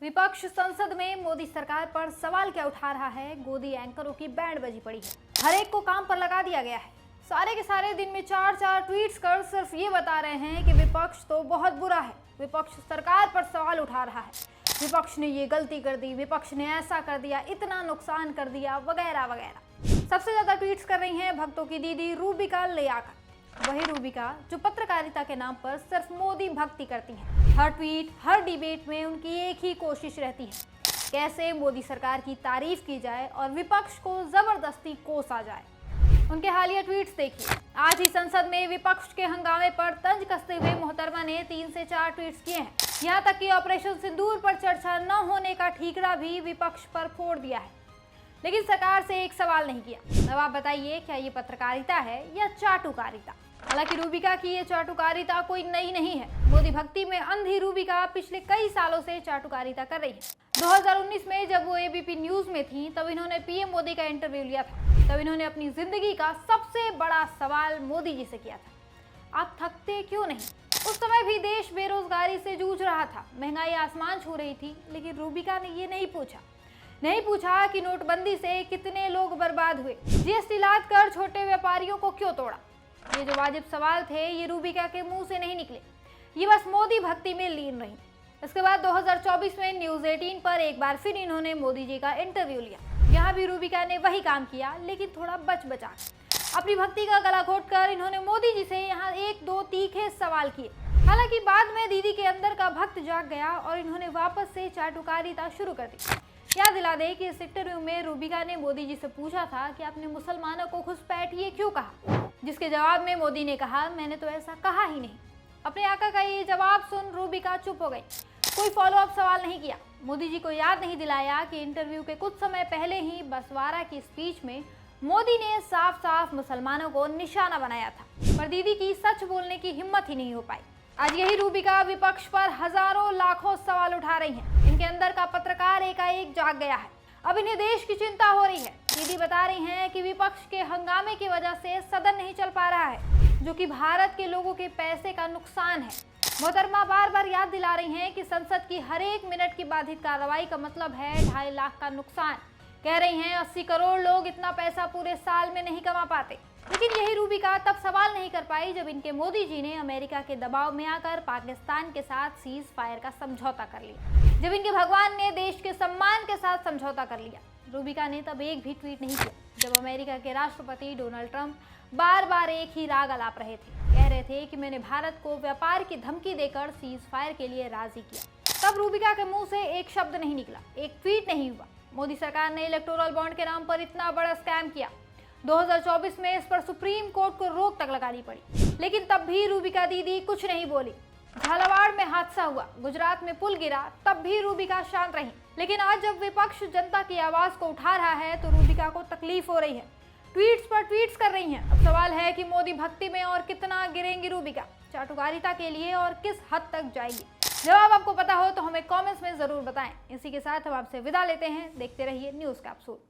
विपक्ष संसद में मोदी सरकार पर सवाल क्या उठा रहा है। गोदी एंकरों की बैंड बजी पड़ी है। हर एक को काम पर लगा दिया गया है। सारे के सारे दिन में चार ट्वीट्स कर सिर्फ ये बता रहे हैं कि विपक्ष तो बहुत बुरा है। विपक्ष सरकार पर सवाल उठा रहा है। विपक्ष ने ये गलती कर दी, विपक्ष ने ऐसा कर दिया, इतना नुकसान कर दिया, वगैरह वगैरह। सबसे ज्यादा ट्वीट्स कर रही हैं भक्तों की दीदी रूबिका लियाकत। वही रूबिका जो पत्रकारिता के नाम पर सिर्फ मोदी भक्ति करती हैं। हर ट्वीट, हर डिबेट में उनकी एक ही कोशिश रहती है, कैसे मोदी सरकार की तारीफ की जाए और विपक्ष को जबरदस्ती कोसा जाए। उनके हालिया ट्वीट्स देखिए। आज ही संसद में विपक्ष के हंगामे पर तंज कसते हुए मोहतरमा ने 3 से 4 ट्वीट्स किए हैं। यहाँ तक कि ऑपरेशन सिंदूर पर चर्चा न होने का ठीकरा भी विपक्ष पर फोड़ दिया है, लेकिन सरकार से एक सवाल नहीं किया। अब आप बताइए, क्या ये पत्रकारिता है या चाटुकारिता? हालांकि रूबिका की ये चाटुकारिता कोई नई नहीं है। मोदी भक्ति में अंधी रूबिका पिछले कई सालों से चाटुकारिता कर रही है। 2019 में जब वो एबीपी न्यूज में थी, तब इन्होंने पीएम मोदी का इंटरव्यू लिया था। तब इन्होंने अपनी जिंदगी का सबसे बड़ा सवाल मोदी जी से किया था, आप थकते क्यों नहीं? उस समय भी देश बेरोजगारी से जूझ रहा था, महंगाई आसमान छू रही थी, लेकिन रूबिका ने ये नहीं पूछा कि नोटबंदी से कितने लोग बर्बाद हुए, जीएसटी लाद कर छोटे व्यापारियों को क्यों तोड़ा। ये जो वाजिब सवाल थे, ये रूबिका के मुंह से नहीं निकले। ये बस मोदी भक्ति में लीन रही। इसके बाद 2024 में न्यूज 18 पर एक बार फिर इन्होंने मोदी जी का इंटरव्यू लिया। यहाँ भी रूबिका ने वही काम किया, लेकिन थोड़ा बचा अपनी भक्ति का गला घोटकर इन्होंने मोदी जी से यहाँ 1-2 तीखे सवाल किए। हालांकि बाद में दीदी के अंदर का भक्त जाग गया और इन्होंने वापस से चाटुकारिता शुरू कर दी। याद दिला दे कि इस इंटरव्यू में रूबिका ने मोदी जी से पूछा था कि आपने मुसलमानों को घुसपैठिए क्यों कहा, जिसके जवाब में मोदी ने कहा, मैंने तो ऐसा कहा ही नहीं। अपने आका का ये जवाब सुन रूबिका चुप हो गई। कोई फॉलोअप सवाल नहीं किया। मोदी जी को याद नहीं दिलाया कि इंटरव्यू के कुछ समय पहले ही बसवारा की स्पीच में मोदी ने साफ साफ मुसलमानों को निशाना बनाया था, पर दीदी की सच बोलने की हिम्मत ही नहीं हो पाई। आज यही रूबिका विपक्ष पर हजारों लाखों सवाल उठा रही हैं। इनके अंदर का पत्रकार एकाएक जाग गया है। अब इन्हें देश की चिंता हो रही है। दीदी बता रही हैं कि विपक्ष के हंगामे की वजह से सदन नहीं चल पा रहा है, जो कि भारत के लोगों के पैसे का नुकसान है। मोहतरमा बार बार याद दिला रही हैं कि संसद की हर 1 मिनट की बाधित कार्रवाई का मतलब है 2.5 लाख का नुकसान। कह रही हैं 80 करोड़ लोग इतना पैसा पूरे साल में नहीं कमा पाते। लेकिन यही रूबिका तब सवाल नहीं कर पाई जब इनके मोदी जी ने अमेरिका के दबाव में आकर पाकिस्तान के साथ सीज फायर का समझौता कर लिया, जब इनके भगवान ने देश के सम्मान के साथ समझौता कर लिया। रूबिका ने तब एक भी ट्वीट नहीं किया, जब अमेरिका के राष्ट्रपति डोनाल्ड ट्रंप बार बार एक ही राग अलाप रहे थे। कह रहे थे कि मैंने भारत को व्यापार की धमकी देकर सीज फायर के लिए राजी किया। तब रूबिका के मुंह से एक शब्द नहीं निकला, एक ट्वीट नहीं हुआ। मोदी सरकार ने इलेक्टोरल बॉन्ड के नाम पर इतना बड़ा स्कैम किया। 2024 में इस पर सुप्रीम कोर्ट को रोक तक लगानी पड़ी, लेकिन तब भी रूबिका दीदी कुछ नहीं बोली। झालावाड़ में हादसा हुआ, गुजरात में पुल गिरा, तब भी रूबिका शांत रही। लेकिन आज जब विपक्ष जनता की आवाज को उठा रहा है, तो रूबिका को तकलीफ हो रही है। ट्वीट्स पर ट्वीट्स कर रही हैं। अब सवाल है कि मोदी भक्ति में और कितना गिरेंगी रूबिका चाटुकारिता के लिए, और किस हद तक जाएगी। जवाब आपको पता हो तो हमें कमेंट्स में जरूर बताएं। इसी के साथ हम आपसे विदा लेते हैं। देखते रहिए न्यूज़ कैप्सूल।